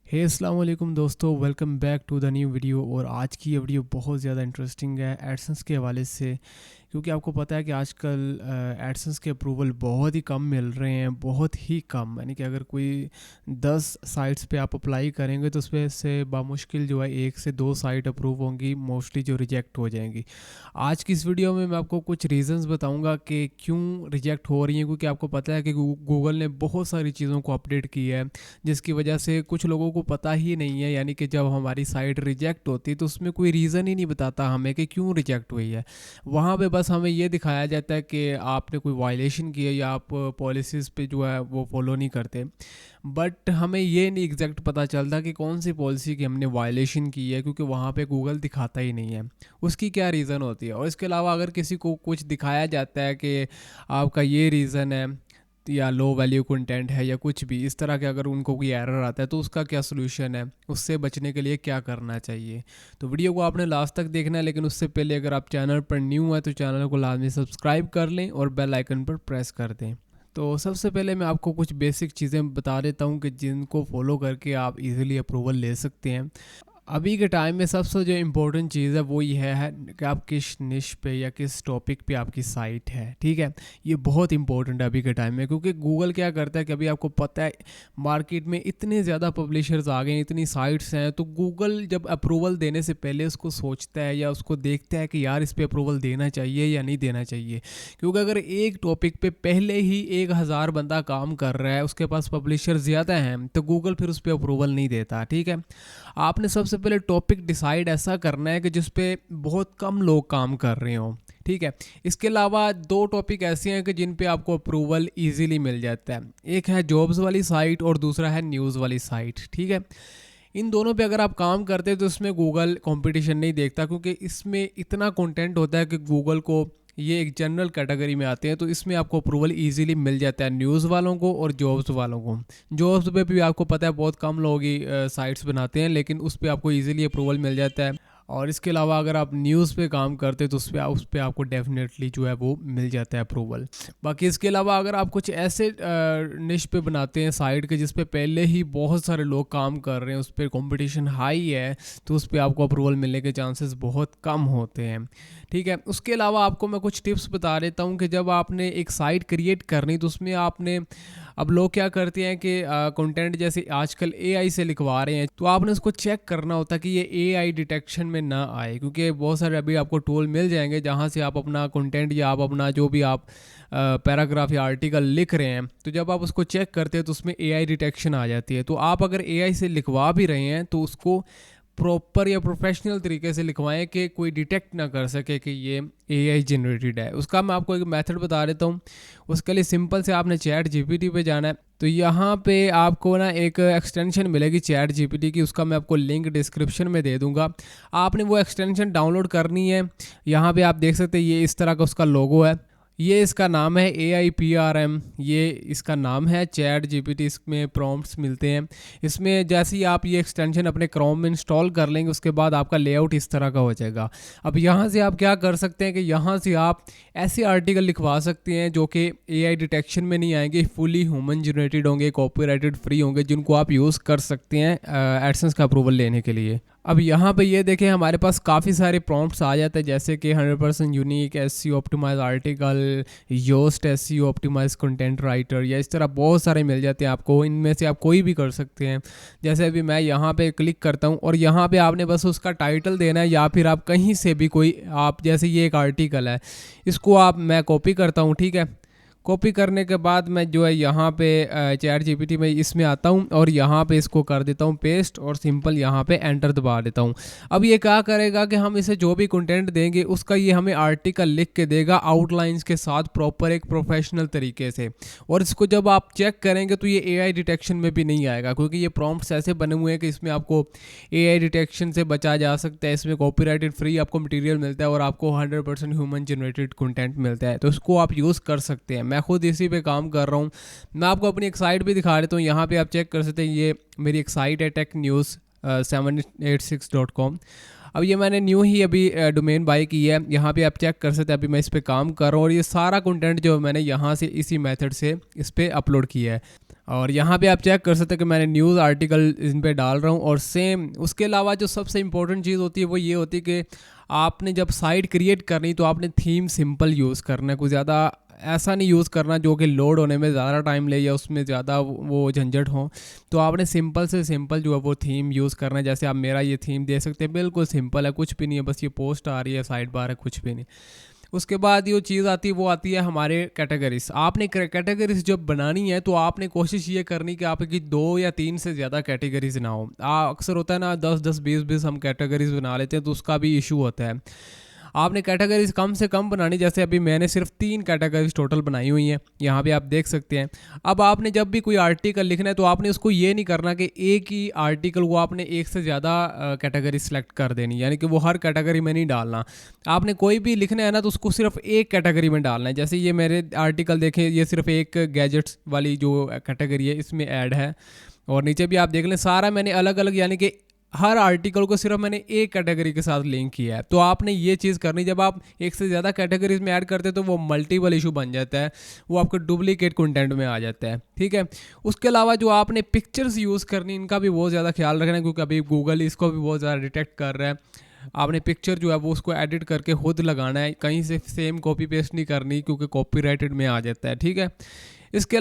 हे अस्सलाम वालेकुम दोस्तों, welcome back to the new video. और आज की ये वीडियो बहुत ज़्यादा इंटरेस्टिंग है एडसेंस के हवाले से, क्योंकि आपको पता है कि आजकल एडसेंस के अप्रूवल बहुत ही कम मिल रहे हैं, बहुत ही कम। यानी कि अगर कोई 10 साइट्स पे आप अप्लाई करेंगे तो उसमें से बामुश्किल जो है 1 से 2 साइट अप्रूव होंगी, मोस्टली जो रिजेक्ट हो जाएंगी। आज की इस वीडियो में मैं आपको कुछ रीज़न्स बताऊंगा कि क्यों रिजेक्ट हो रही हैं, क्योंकि आपको पता है कि गूगल ने बहुत सारी चीज़ों को अपडेट की है, जिसकी वजह से कुछ लोगों को पता ही नहीं है। यानी कि जब हमारी साइट रिजेक्ट होती है तो उसमें कोई रीज़न ही नहीं बताता हमें कि क्यों रिजेक्ट हुई है। वहाँ पे बस हमें ये दिखाया जाता है कि आपने कोई वायलेशन की है या आप पॉलिसीज़ पे जो है वो फॉलो नहीं करते, बट हमें ये नहीं एग्जैक्ट पता चलता कि कौन सी पॉलिसी की हमने वायलेशन की है, क्योंकि वहाँ पे गूगल दिखाता ही नहीं है उसकी क्या रीज़न होती है। और इसके अलावा अगर किसी को कुछ दिखाया जाता है कि आपका ये रीज़न है या लो वैल्यू कंटेंट है या कुछ भी इस तरह के, अगर उनको कोई एरर आता है तो उसका क्या सोल्यूशन है, उससे बचने के लिए क्या करना चाहिए। तो वीडियो को आपने लास्ट तक देखना है, लेकिन उससे पहले अगर आप चैनल पर न्यू हैं तो चैनल को लाजमी सब्सक्राइब कर लें और बेल आइकन पर प्रेस कर दें। तो सबसे पहले मैं आपको कुछ बेसिक चीज़ें बता देता हूँ कि जिनको फॉलो करके आप इजीली अप्रूवल ले सकते हैं। अभी के टाइम में सबसे जो इम्पोर्टेंट चीज़ है वो ये है कि आप किस निश पे या किस टॉपिक पे आपकी साइट है, ठीक है। ये बहुत इंपॉर्टेंट है अभी के टाइम में, क्योंकि गूगल क्या करता है कि अभी आपको पता है मार्केट में इतने ज़्यादा पब्लिशर्स आ गए हैं, इतनी साइट्स हैं, तो गूगल जब अप्रूवल देने से पहले उसको सोचता है या उसको देखता है कि यार इस पर अप्रूवल देना चाहिए या नहीं देना चाहिए। क्योंकि अगर एक टॉपिक पे पहले ही 1000 बंदा काम कर रहा है, उसके पास पब्लिशर ज़्यादा हैं, तो गूगल फिर उस पर अप्रूवल नहीं देता, ठीक है। आपने सबसे पहले टॉपिक डिसाइड ऐसा करना है कि जिस पे बहुत कम लोग काम कर रहे हों, ठीक है। इसके अलावा 2 टॉपिक ऐसे हैं कि जिन पे आपको अप्रूवल इजीली मिल जाता है। एक है जॉब्स वाली साइट और दूसरा है न्यूज़ वाली साइट, ठीक है। इन दोनों पे अगर आप काम करते हैं तो इसमें गूगल कंपटीशन नहीं देखता, क्योंकि इसमें इतना कंटेंट होता है कि गूगल को ये एक जनरल कैटेगरी में आते हैं, तो इसमें आपको अप्रूवल इजीली मिल जाता है न्यूज़ वालों को और जॉब्स वालों को। जॉब्स पे भी आपको पता है बहुत कम लोग ही साइट्स बनाते हैं, लेकिन उस पर आपको इजीली अप्रूवल मिल जाता है। और इसके अलावा अगर आप न्यूज़ पे काम करते हैं तो उस पर आपको डेफिनेटली जो है वो मिल जाता है अप्रूवल। बाकी इसके अलावा अगर आप कुछ ऐसे निश पे बनाते हैं साइट के जिस पे पहले ही बहुत सारे लोग काम कर रहे हैं, उस पर कॉम्पिटिशन हाई है, तो उस पर आपको अप्रूवल मिलने के चांसेस बहुत कम होते हैं, ठीक है। उसके अलावा आपको मैं कुछ टिप्स बता देता हूँ कि जब आपने एक साइट क्रिएट करनी तो उसमें आपने, अब लोग क्या करते हैं कि कंटेंट जैसे आजकल एआई से लिखवा रहे हैं, तो आपने उसको चेक करना होता है कि ये एआई डिटेक्शन में ना आए, क्योंकि बहुत सारे अभी आपको टूल मिल जाएंगे जहाँ से आप अपना कंटेंट या आप अपना जो भी आप पैराग्राफ या आर्टिकल लिख रहे हैं, तो जब आप उसको चेक करते हैं तो उसमें एआई डिटेक्शन आ जाती है। तो आप अगर एआई से लिखवा भी रहे हैं तो उसको प्रॉपर या प्रोफेशनल तरीके से लिखवाएं कि कोई डिटेक्ट ना कर सके कि ये एआई जनरेटेड है। उसका मैं आपको एक मेथड बता देता हूँ। उसके लिए सिंपल से आपने चैट जीपीटी पे जाना है। तो यहाँ पे आपको ना एक एक्सटेंशन मिलेगी चैट जीपीटी की, उसका मैं आपको लिंक डिस्क्रिप्शन में दे दूँगा। आपने वो एक्सटेंशन डाउनलोड करनी है। यहाँ पे आप देख सकते हैं ये इस तरह का उसका लोगो है, ये इसका नाम है AIPRM, ये इसका नाम है चैट जीपीटी। इसमें प्रॉम्प्ट्स मिलते हैं। इसमें जैसे ही आप ये एक्सटेंशन अपने क्रोम में इंस्टॉल कर लेंगे उसके बाद आपका लेआउट इस तरह का हो जाएगा। अब यहाँ से आप क्या कर सकते हैं कि यहाँ से आप ऐसे आर्टिकल लिखवा सकते हैं जो कि AI डिटेक्शन में नहीं आएंगे, फुली ह्यूमन जनरेटेड होंगे, कॉपीराइटेड फ्री होंगे, जिनको आप यूज़ कर सकते हैं एडसेंस का अप्रूवल लेने के लिए। अब यहाँ पे ये देखें हमारे पास काफ़ी सारे प्रॉम्प्ट्स आ जाते हैं, जैसे कि 100% unique SEO optimise article, Yoast SEO optimise content writer, या इस तरह बहुत सारे मिल जाते हैं आपको। इनमें से आप कोई भी कर सकते हैं। जैसे अभी मैं यहाँ पे क्लिक करता हूँ और यहाँ पे आपने बस उसका टाइटल देना है, या फिर आप कहीं से भी कोई, आप जैसे ये एक आर्टिकल है, इसको मैं कॉपी करता हूँ, ठीक है। कॉपी करने के बाद मैं जो है यहाँ पे चैट जीपीटी में इसमें आता हूँ और यहाँ पे इसको कर देता हूँ पेस्ट और सिंपल यहाँ पे एंटर दबा देता हूँ। अब ये क्या करेगा कि हम इसे जो भी कंटेंट देंगे उसका ये हमें आर्टिकल लिख के देगा आउटलाइंस के साथ, प्रॉपर एक प्रोफेशनल तरीके से। और इसको जब आप चेक करेंगे तो ये एआई डिटेक्शन में भी नहीं आएगा, क्योंकि ये प्रॉम्प्ट्स ऐसे बने हुए हैं कि इसमें आपको एआई डिटेक्शन से बचा जा सकता है। इसमें कॉपीराइटेड फ्री आपको मटेरियल मिलता है और आपको 100% ह्यूमन जनरेटेड कंटेंट मिलता है, तो इसको आप यूज़ कर सकते हैं। मैं खुद इसी पे काम कर रहा हूँ। मैं आपको अपनी एक साइट भी दिखा देता हूँ, यहाँ पे आप चेक कर सकते हैं। ये मेरी एक साइट है technews786.com। अब ये मैंने न्यू ही अभी डोमेन बाय की है। यहाँ पे आप चेक कर सकते हैं, अभी मैं इस पे काम कर रहा हूँ और ये सारा कंटेंट जो मैंने यहाँ से इसी मेथड से इस पे अपलोड किया है। और यहाँ पे आप चेक कर सकते हैं कि मैंने न्यूज़ आर्टिकल इन पे डाल रहा हूँ। और सेम उसके अलावा जो सबसे इम्पोर्टेंट चीज़ होती है वो ये होती है कि आपने जब साइट क्रिएट करनी तो आपने थीम सिंपल यूज़ करना है, कुछ ज़्यादा ऐसा नहीं यूज़ करना जो कि लोड होने में ज़्यादा टाइम ले या उसमें ज़्यादा वो झंझट हो। तो आपने सिंपल से सिंपल जो है वो थीम यूज़ करना है। जैसे आप मेरा ये थीम देख सकते हैं, बिल्कुल सिंपल है, कुछ भी नहीं है, बस ये पोस्ट आ रही है, साइड बार है, कुछ भी नहीं। उसके बाद जो चीज़ आती है वो आती है हमारे कैटेगरीज। आपने कैटेगरीज जब बनानी है तो आपने कोशिश ये करनी कि आपकी 2 या 3 से ज़्यादा कैटेगरीज ना हो। अक्सर होता है ना 10-10 20-20 हम कैटेगरीज बना लेते हैं तो उसका भी इशू होता है। आपने कैटेगरीज कम से कम बनानी, जैसे अभी मैंने सिर्फ 3 कैटेगरीज टोटल बनाई हुई हैं, यहाँ पे आप देख सकते हैं। अब आपने जब भी कोई आर्टिकल लिखना है तो आपने उसको ये नहीं करना कि एक ही आर्टिकल को आपने एक से ज़्यादा कैटेगरी सेलेक्ट कर देनी, यानी कि वो हर कैटेगरी में नहीं डालना। आपने कोई भी लिखना है ना तो उसको सिर्फ एक कैटेगरी में डालना है। जैसे ये मेरे आर्टिकल देखें, ये सिर्फ एक गैजेट्स वाली जो कैटेगरी है इसमें ऐड है। और नीचे भी आप देख लें, सारा मैंने अलग अलग, यानी कि हर आर्टिकल को सिर्फ मैंने एक कैटेगरी के साथ लिंक किया है। तो आपने ये चीज़ करनी, जब आप एक से ज़्यादा कैटेगरीज में ऐड करते हैं तो वो मल्टीपल इशू बन जाता है, वो आपके डुप्लीकेट कंटेंट में आ जाता है, ठीक है। उसके अलावा जो आपने पिक्चर्स यूज़ करनी, इनका भी बहुत ज़्यादा ख्याल रखना है, क्योंकि अभी गूगल इसको भी बहुत ज़्यादा डिटेक्ट कर रहा है। आपने पिक्चर जो है वो उसको एडिट करके खुद लगाना है, कहीं से सेम कॉपी पेस्ट नहीं करनी, क्योंकि कॉपीराइटेड में आ जाता है, ठीक है। इसके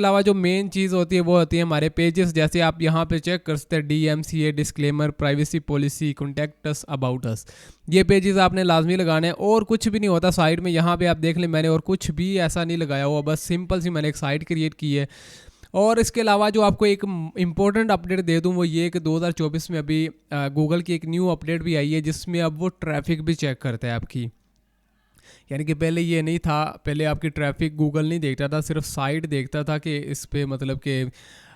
अलावा जो मेन चीज़ होती है वो होती है हमारे पेजेस। जैसे आप यहाँ पे चेक कर सकते हैं, DMCA, disclaimer, privacy policy, contact us, about us, ये पेजेस आपने लाजमी लगाने हैं। और कुछ भी नहीं होता साइड में, यहाँ पे आप देख लें मैंने और कुछ भी ऐसा नहीं लगाया हुआ, बस सिंपल सी मैंने एक साइट क्रिएट की है। और इसके अलावा जो आपको एक इम्पोर्टेंट अपडेट दे दूँ वो ये कि 2024 में अभी गूगल की एक न्यू अपडेट भी आई है, जिसमें अब वो ट्रैफिक भी चेक करता है आपकी। यानी कि पहले ये नहीं था, पहले आपकी ट्रैफिक गूगल नहीं देखता था, सिर्फ साइट देखता था कि इस पे मतलब कि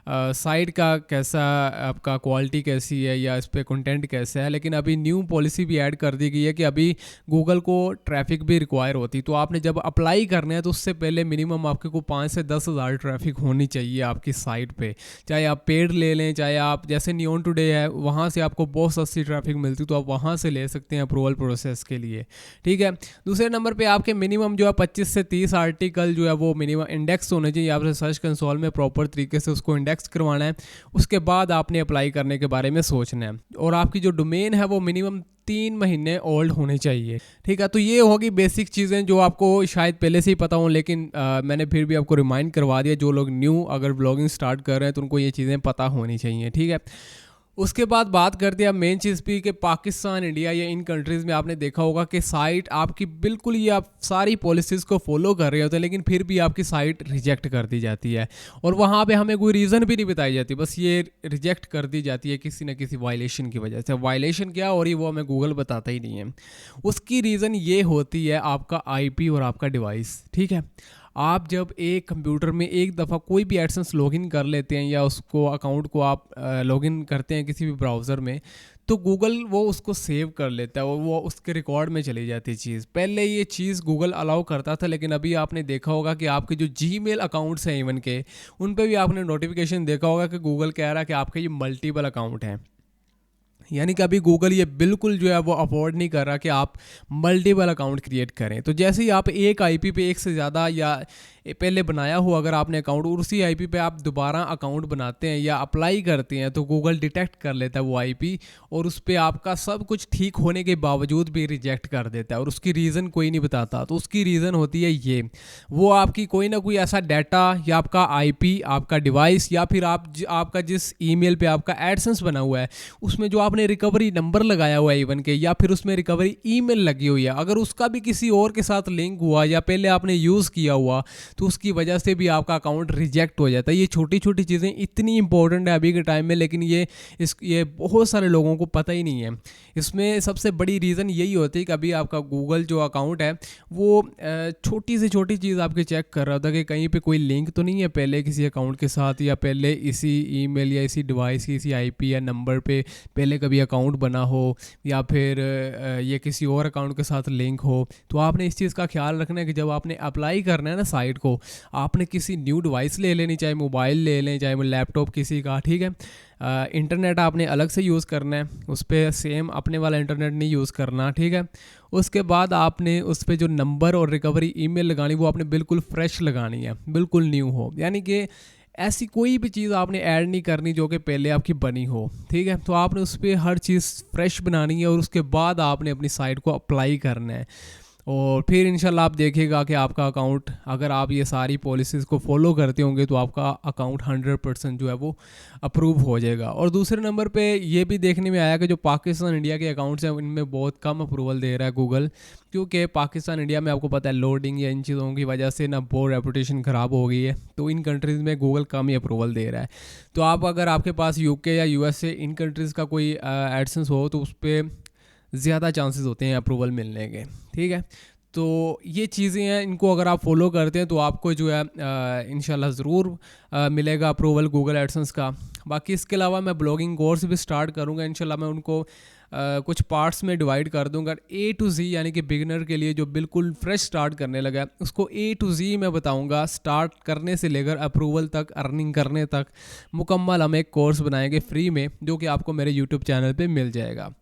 साइट का कैसा, आपका क्वालिटी कैसी है या इस पे कंटेंट कैसा है। लेकिन अभी न्यू पॉलिसी भी ऐड कर दी गई है कि अभी गूगल को ट्रैफिक भी रिक्वायर होती। तो आपने जब अप्लाई करना है तो उससे पहले मिनिमम आपके को 5 से 10 हज़ार ट्रैफिक होनी चाहिए आपकी साइट पे, चाहे आप पेड ले लें, चाहे आप जैसे न्यून टुडे है वहाँ से आपको बहुत सस्ती ट्रैफिक मिलती, तो आप वहाँ से ले सकते हैं अप्रूवल प्रोसेस के लिए, ठीक है। दूसरे नंबर पर आपके मिनिमम जो है 25 से 30 आर्टिकल जो है वो मिनिमम इंडेक्स होने चाहिए। आपसे सर्च कंसोल में प्रॉपर तरीके से उसको इंडेक्स करवाना है। उसके बाद आपने अप्लाई करने के बारे में सोचना है। और आपकी जो डोमेन है वो मिनिमम 3 महीने ओल्ड होने चाहिए, ठीक है। तो ये होगी बेसिक चीज़ें जो आपको शायद पहले से ही पता हो, लेकिन मैंने फिर भी आपको रिमाइंड करवा दिया। जो लोग न्यू अगर ब्लॉगिंग स्टार्ट कर रहे हैं तो उनको ये चीज़ें पता होनी चाहिए, ठीक है। उसके बाद बात करते हैं अब मेन चीज़ भी कि पाकिस्तान, इंडिया या इन कंट्रीज़ में आपने देखा होगा कि साइट आपकी बिल्कुल ही आप सारी पॉलिसीज़ को फॉलो कर रहे होते हैं, लेकिन फिर भी आपकी साइट रिजेक्ट कर दी जाती है। और वहाँ पे हमें कोई रीज़न भी नहीं बताई जाती, बस ये रिजेक्ट कर दी जाती है किसी न किसी वायलेशन की वजह से। वायलेशन क्या हो रही है वो हमें गूगल बताता ही नहीं है। उसकी रीज़न ये होती है आपका IP और आपका डिवाइस, ठीक है। आप जब एक कंप्यूटर में एक दफ़ा कोई भी एडसेंस लॉगिन कर लेते हैं या उसको अकाउंट को आप लॉगिन करते हैं किसी भी ब्राउज़र में, तो गूगल वो उसको सेव कर लेता है और वो उसके रिकॉर्ड में चली जाती है चीज़। पहले ये चीज़ गूगल अलाउ करता था, लेकिन अभी आपने देखा होगा कि आपके जो जीमेल अकाउंट्स हैं इवन के, उन पे भी आपने नोटिफिकेशन देखा होगा कि गूगल कह रहा है कि आपके ये मल्टीपल अकाउंट हैं। यानी कि अभी गूगल ये बिल्कुल जो है वो अफोर्ड नहीं कर रहा कि आप मल्टीपल अकाउंट क्रिएट करें। तो जैसे ही आप एक IP पे एक से ज़्यादा या पहले बनाया हो अगर आपने अकाउंट, और उसी IP पे आप दोबारा अकाउंट बनाते हैं या अप्लाई करते हैं, तो गूगल डिटेक्ट कर लेता है वो IP और उस पर आपका सब कुछ ठीक होने के बावजूद भी रिजेक्ट कर देता है। और उसकी रीज़न कोई नहीं बताता। तो उसकी रीज़न होती है ये, वो आपकी कोई ना कोई ऐसा डाटा या आपका IP, आपका डिवाइस, या फिर आपका जिस ईमेल पे आपका एडसेंस बना हुआ है उसमें जो आपने रिकवरी नंबर लगाया हुआ है इवन के, या फिर उसमें रिकवरी ईमेल लगी हुई है, अगर उसका भी किसी और के साथ लिंक हुआ या पहले आपने यूज़ किया हुआ, तो उसकी वजह से भी आपका अकाउंट रिजेक्ट हो जाता है। ये छोटी छोटी चीज़ें इतनी इंपॉर्टेंट है अभी के टाइम में, लेकिन ये बहुत सारे लोगों को पता ही नहीं है। इसमें सबसे बड़ी रीज़न यही होती है कि अभी आपका गूगल जो अकाउंट है वो छोटी से छोटी चीज़ आपके चेक कर रहा था कि कहीं पे कोई लिंक तो नहीं है पहले किसी अकाउंट के साथ, या पहले इसी ईमेल या इसी डिवाइस की इसी IP या नंबर पे पहले कभी अकाउंट बना हो या फिर ये किसी और अकाउंट के साथ लिंक हो, तो आपने इस चीज़ का ख्याल रखना है कि जब आपने अप्लाई करना है ना साइट को, आपने किसी न्यू डिवाइस ले लेनी, चाहे मोबाइल ले लें, चाहे लैपटॉप किसी का, ठीक है। इंटरनेट आपने अलग से यूज़ करना है, उस पर सेम अपने वाला इंटरनेट नहीं यूज़ करना, ठीक है। उसके बाद आपने उस पर जो नंबर और रिकवरी ईमेल लगानी, वो आपने बिल्कुल फ्रेश लगानी है, बिल्कुल न्यू हो, यानी कि ऐसी कोई भी चीज़ आपने ऐड नहीं करनी जो कि पहले आपकी बनी हो, ठीक है। तो आपने उस पर हर चीज़ फ्रेश बनानी है और उसके बाद आपने अपनी साइट को अप्लाई करना है, और फिर इंशाल्लाह आप देखिएगा कि आपका अकाउंट, अगर आप ये सारी पॉलिसीज़ को फॉलो करते होंगे, तो आपका अकाउंट 100% जो है वो अप्रूव हो जाएगा। और दूसरे नंबर पे ये भी देखने में आया कि जो पाकिस्तान इंडिया के अकाउंट्स हैं, इनमें बहुत कम अप्रूवल दे रहा है गूगल, क्योंकि पाकिस्तान इंडिया में आपको पता है लोडिंग या इन चीज़ों की वजह से ना बहुत रेपुटेशन ख़राब हो गई है, तो इन कंट्रीज़ में गूगल कम ही अप्रूवल दे रहा है। तो आप अगर आपके पास यूके या यूएसए इन कंट्रीज़ का कोई एडसेंस हो, तो उस पर ज़्यादा चांसेस होते हैं अप्रूवल मिलने के, ठीक है। तो ये चीज़ें हैं, इनको अगर आप फॉलो करते हैं तो आपको जो है इंशाल्लाह ज़रूर मिलेगा अप्रूवल गूगल एडसेंस का। बाकी इसके अलावा मैं ब्लॉगिंग कोर्स भी स्टार्ट करूँगा इंशाल्लाह। मैं उनको कुछ पार्ट्स में डिवाइड कर दूंगा, A to Z, यानी कि बिगिनर के लिए जो बिल्कुल फ्रेश स्टार्ट करने लगा है, उसको A to Z मैं बताऊंगा, स्टार्ट करने से लेकर अप्रूवल तक, अर्निंग करने तक मुकम्मल हम एक कोर्स बनाएंगे फ्री में, जो कि आपको मेरे यूट्यूब चैनल पे मिल जाएगा।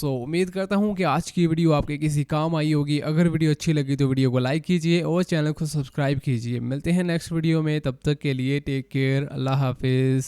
उम्मीद करता हूँ कि आज की वीडियो आपके किसी काम आई होगी। अगर वीडियो अच्छी लगी तो वीडियो को लाइक कीजिए और चैनल को सब्सक्राइब कीजिए। मिलते हैं नेक्स्ट वीडियो में, तब तक के लिए टेक केयर, अल्लाह हाफिज़।